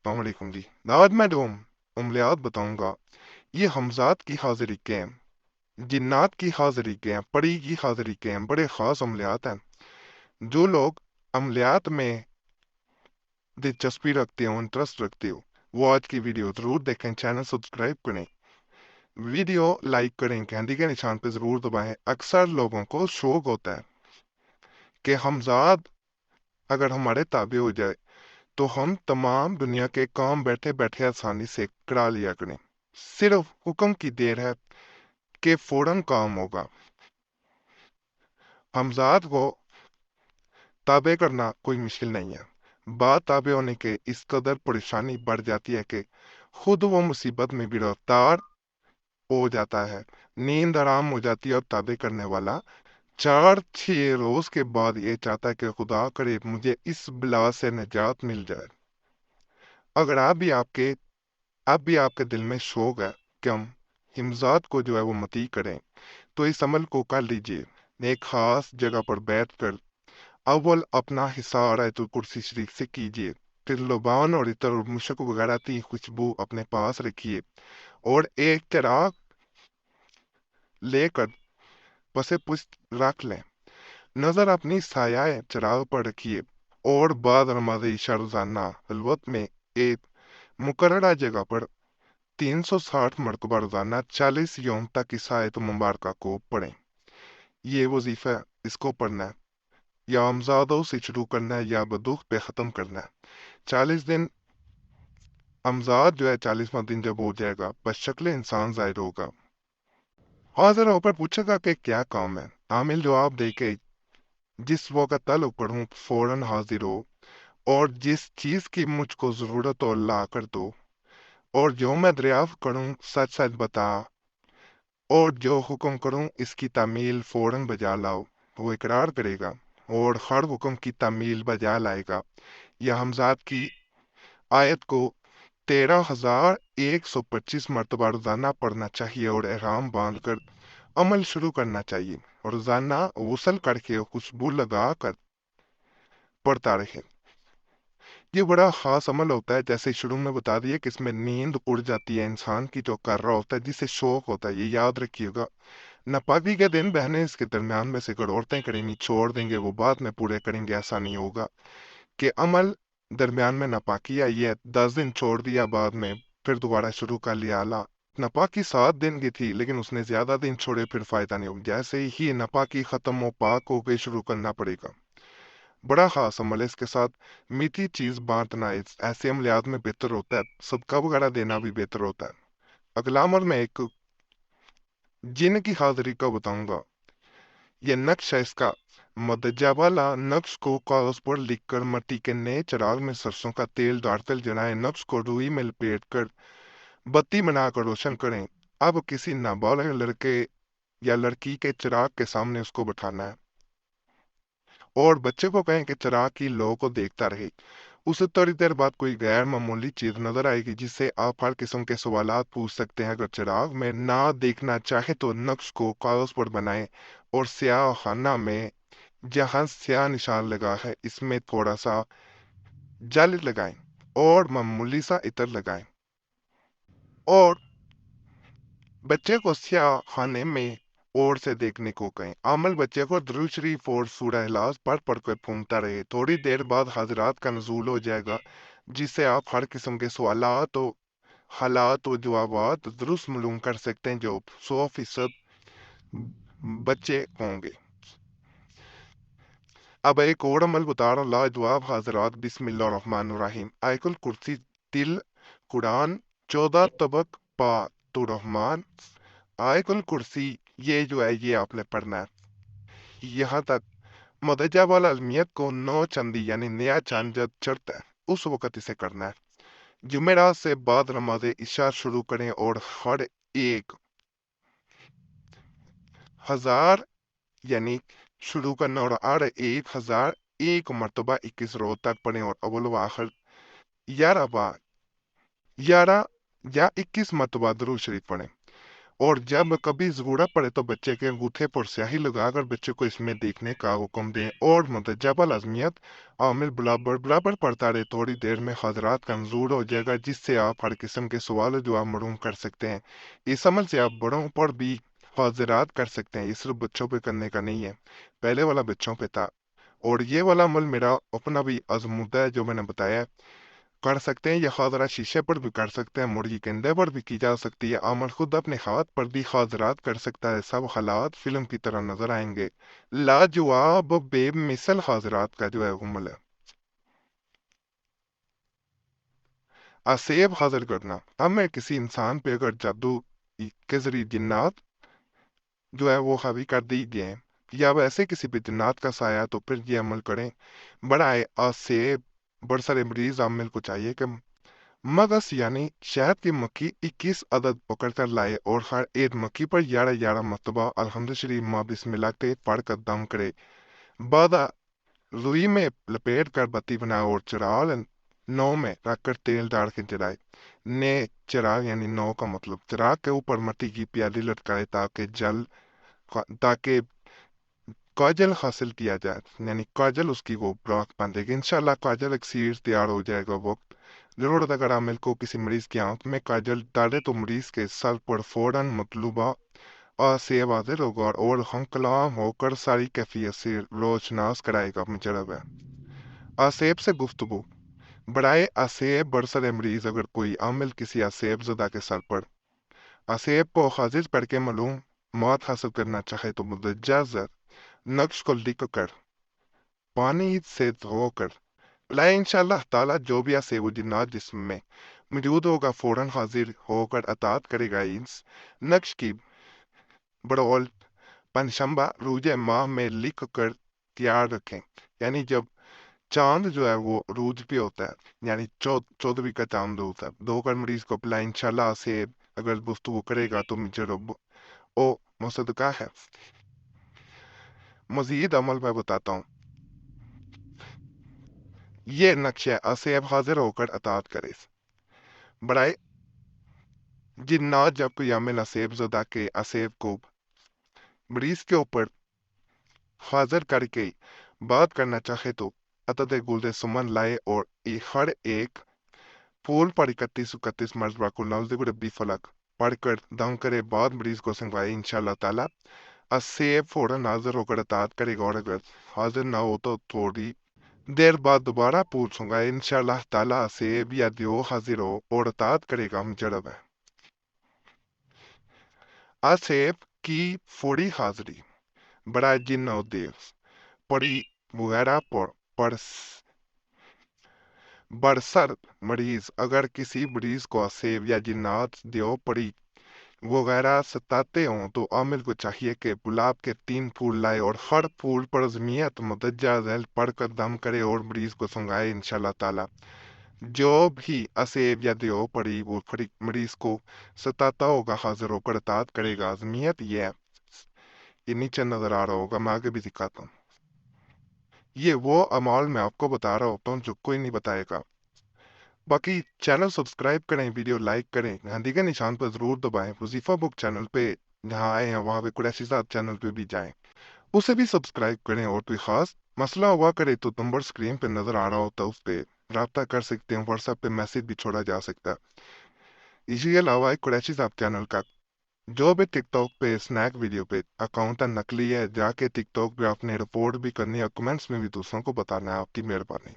अस्सलाम वालेकुम जी। आज मैं जो अमलियात बताऊंगा ये हमजात की हाजिरी के हैं, जिन्नात की हाजिरी के हैं, परी की हाजिरी के हैं। बड़े खास अमलियात हैं। जो लोग अमलियात में दिलचस्पी रखते हो, इंटरेस्ट रखते हो, वो आज की वीडियो जरूर देखें। चैनल सब्सक्राइब करें, वीडियो लाइक करें, घंटी के निशान पे जरूर दबाएं। अक्सर लोगों को शौक होता है कि हमजाद अगर हमारे ताबे हो जाए तो हम तमाम दुनिया के काम बैठे बैठे आसानी से करा लिया करें। सिर्फ हुक्म की देर है कि फौरन काम होगा। हमजाद को ताबे करना कोई मुश्किल नहीं है। बात ताबे होने के इस कदर परेशानी बढ़ जाती है कि खुद वो मुसीबत में गिरफ्तार हो जाता है। नींद आराम हो जाती है और ताबे करने वाला 4-6 रोज के बाद ये चाहता है कि खुदा करे मुझे इस बला से निजात मिल जाए। अगर आप भी आपके दिल में शौक है कि हम हिमजात को जो है वो मती करें, तो इस अमल को कर लीजिए। एक खास जगह पर बैठकर अव्वल अपना हिस्सा आयतुल कुर्सी शरीफ से कीजिए। फिर लुबान और इतर और मुशक वगैरह की खुशबू अपने पास रखिए और एक चिराग लेकर पसे पुष्ट रख लें। नजर अपनी साया चिराग पर रखिए और बाद नमाज इशा रोजाना हलवत में एक मुकर्ररा जगह पर 360 मरतबा रोजाना 40 यौम तक इस आयत मुबारका को पढ़ें। ये वजीफा इसको पढ़ना है, या हमजादों से शुरू करना है या बदूख पे ख़त्म करना है। 40 दिन हमजाद जो है 40वां दिन जब हो जाएगा बस शक्ल इंसान जाहिर होगा। हाजिर होकर पूछेगा कि क्या काम है। आमिल जवाब दे के जिस वक़्त तलब करूं फौरन हाजिर हो, और जिस चीज की मुझको जरूरत हो ला कर दो, और जो मैं दरियाफ्त करूं सच सच बता, और जो हुक्म करूं इसकी तामील फौरन बजा लाओ। वो इकरार करेगा और हर हुक्म की तामील बजा लाएगा। यह हमजाद की आयत को 13,125 मरतबा रोजाना पढ़ना चाहिए और एहराम बांध कर अमल शुरू करना चाहिए। रोजाना गुस्ल करके खुशबू लगा कर पढ़ता रहे। ये बड़ा खास अमल होता है, जैसे शुरू में बता दिया कि इसमें नींद उड़ जाती है इंसान की, जो कर रहा होता है, जिसे शौक होता है। ये याद रखिएगा। नापाकी के दिन बहनें इसके दरमियान में से अगर औरतें करेंगी छोड़ देंगे, वो बाद में पूरे करेंगे, ऐसा नहीं होगा कि अमल दरमियान में नापाकी आई है 10 दिन छोड़ दिया, बाद में फिर दोबारा शुरू कर लिया। अला नापाकी 7 दिन की थी लेकिन उसने ज्यादा दिन छोड़े, फिर फायदा नहीं होगा। जैसे ही नापाकी खत्म हो पाक हो के शुरू करना पड़ेगा। बड़ा खास अमल है। इसके साथ मीठी चीज बांटना ऐसे अमलियात में बेहतर होता है। सदका वगैरह देना भी बेहतर होता है। अगला अमल मैं एक जिन की हाजिरी का बताऊंगा। ये नक्श है इसका। मदजा वाला नक्श को कागज पर लिखकर मिट्टी के नए चिराग में सरसों का तेल डालकर जलाएं। नक्श को रुई में लपेट कर बत्ती बनाकर रोशन करें। अब किसी नाबालिग लड़के या लड़की के चिराग के सामने उसको बिठाना है और बच्चे को कहें कि चिराग की लौ को देखता रहे। उसे थोड़ी देर बाद कोई गैर मामूली चीज नजर आएगी जिससे आप हर किस्म के सवालात पूछ सकते हैं। अगर चिराग में ना देखना चाहे तो नक्श को कागज पर बनाएं और स्याह खाना में जहां स्याह निशान लगा है इसमें थोड़ा सा जल लगाएं और मामूली सा इत्र लगाएं और बच्चे को स्याह खाने में और से देखने को कहें। आमल बच्चे को दुरूद शरीफ और सूरह इखलास पढ़ पढ़ कर घूमता रहे। थोड़ी देर बाद हाजिरात का नजूल हो जाएगा जिससे आप हर किस्म के सवालात और हालात और जवाबात दुरुस्त मालूम कर सकते हैं, जो 100% बच्चे होंगे। अब एक और अमल बता रहा हूँ, लाजवाब हाजिरात। बिस्मिल्लाहिर्रहमानिर्रहीम। आयतुल कुर्सी, तिल, कुरान, 14 तबक पा तो रहमान। आयतुल कुर्सी ये जो है ये आपने पढ़ना है। यहाँ तक मुदज्जा वाला अलमियत को 9 चंदी यानी नया चांद जब चढ़ता है उस वक़्त इसे करना है। जुमेरात से बाद नमाज इशा शुरू करें और हर एक हजार यानी शुरू करना और हर 1,001 मरतबा 21 रोज तक पढ़ें और अव्वल व आखिर 11 बार 11 या 21 मरतबा दुरूद शरीफ पढ़ें। और जब कभी ज़रूरत पड़े तो बच्चे के अंगूठे पर स्याही लगाकर बच्चे को इसमें देखने का हुक्म दें और मुतजबल अज़मियत आमिल बराबर बराबर पढ़ता रहे। थोड़ी देर में हजरात कमज़ोर हो जाएगा, जिससे आप हर किस्म के सवाल जवाब मरूम कर सकते हैं। इस अमल से आप बड़ों पर भी हाजिरात कर सकते हैं। ये सिर्फ बच्चों पे करने का नहीं है, पहले वाला बच्चों पे था। और ये वाला अमल मेरा अपना भी आजमूदा है जो मैंने बताया है। कर सकते हैं, यह हाजरा शीशे पर भी कर सकते हैं, मुर्गी के अंडे पर भी की जा सकती है। अमल खुद अपने हाथ पर भी हाजरात कर सकता है। सब हालात फिल्म की तरह नजर आएंगे। लाजवाब बेमिसल हाजरात का जो है अमल है। असेब हाजिर करना, हमें किसी इंसान पे अगर जादू के जरिए जिन्नात जो है वो हावी कर दी गए हैं या वैसे किसी पे जिन्नात का साया, तो फिर ये अमल करें। बड़ाए असेब बड़े सारे मरीज आमिल को चाहिए कि मगस यानी शहद की मक्खी 21 अदद पकड़ कर लाए और हर एक मक्खी पर 11 मरतबा अल्हम्दुलिल्लाह शरीफ माँ बिस्मिल्लाह के पढ़ कर दम करे। बाद रुई में लपेट कर बत्ती बनाए और चिराग नौ में रखकर तेल डाल के जलाए। ने चिराग यानी नौ का मतलब चिराग के ऊपर मिट्टी की प्याली लटकाए ताकि काजल हासिल किया जाए, यानी काजल उसकी वो ब्लॉक बांधेगी। इंशाल्लाह काजल अक्सीर तैयार हो जाएगा। वक्त जरूरत अगर आमिल को किसी मरीज की आंख में काजल डाले तो मरीज के सर पर फौरन मतलूबा सेब हाजिर होगा और हंकलाम होकर सारी कैफियत से रोशनास कराएगा। मुजरब है आसेब से गुफ्तगू। बराए आसेब बरसर मरीज अगर कोई आमिल किसी आसेब ज़दा के सर पर आसेब को हाजिर करके मालूम मौत हासिल करना चाहे तो मुदज्जा नक्श को लिख कर पानी से धोकर लाए। इंशाअल्लाह ताला जो भी आसेब जिन्नात जिस्म में मौजूद होगा फौरन हाजिर होकर अतात करेगा। इस नक्श की बड़ौल पंचशंबा रूजे माह में लिख कर तैयार रखें। यानी जब चांद जो है वो रूज पे होता है, यानी 14वीं का चांद होता है, दो कर मरीज को पिलाए। इंशाल्लाह से अगर गुफ्तगू करेगा तो मुझे रब ओ मुसदका है। मजीद अमल मैं बताता हूँ। ये नक्शे असेब हाजिर होकर अतात करे। बराए जिन्नात जब कोई अमिल असेब ज़दा के असेब को मरीज के ऊपर हाजिर करके बात करना चाहे तो अतद गुल्द सुमन लाए और हर एक फूल पर 31 मरतबा कुल नाउज़ रब्बी फलक पढ़कर दम करे बाद मरीज को संगवाए। इंशाअल्लाह ताला असेब फौरन हाजिर होकर अतात करेगा और अगर हाजिर ना हो तो थोड़ी देर बाद दोबारा पूछूंगा। इंशाअल्लाह ताला असेब या दियो हाजिर हो और अतात करेगा। मुजरब है असेब की फौरी हाजिरी। बड़ा जिन्न और देव पड़ी वगैरह पर बरसर मरीज अगर किसी मरीज को असेब या जिन्नात दियो पड़ी वगैरह सताते हों तो आमिल को चाहिए कि गुलाब के 3 फूल लाए और हर फूल पर जमीयत मुदज्जा झैल पढ़कर दम करे और मरीज को सुंगाए। इंशाल्लाह ताला जो भी असेब या दियो पड़ी वो मरीज को सताता होगा हाजिर होकर अतात करेगा। जमीयत ये है, ये नीचे नजर आ रहा होगा, मैं आगे भी दिखाता हूँ। ये वो अमाल मैं आपको बता रहा होता हूँ जो कोई नहीं बताएगा। बाकी चैनल सब्सक्राइब करें, वीडियो लाइक करें, घंटी के निशान पर जरूर दबाएं। वजीफा बुक चैनल पे जहाँ आए हैं वहाँ पे कुरैशी साहब चैनल पे भी जाएं, उसे भी सब्सक्राइब करें। और कोई खास मसला हुआ करे तो नंबर स्क्रीन पे नजर आ रहा होता है, उस पर रब्ता कर सकते हैं। व्हाट्सएप पे मैसेज भी छोड़ा जा सकता है। इसी के अलावा एक कुरैशी साहब चैनल का जो भी टिकटॉक पे स्नैक वीडियो पे अकाउंट नकली है, जाके टिकटॉक पे आपने रिपोर्ट भी करनी है, कमेंट्स में भी दूसरों को बताना है। आपकी मेहरबानी।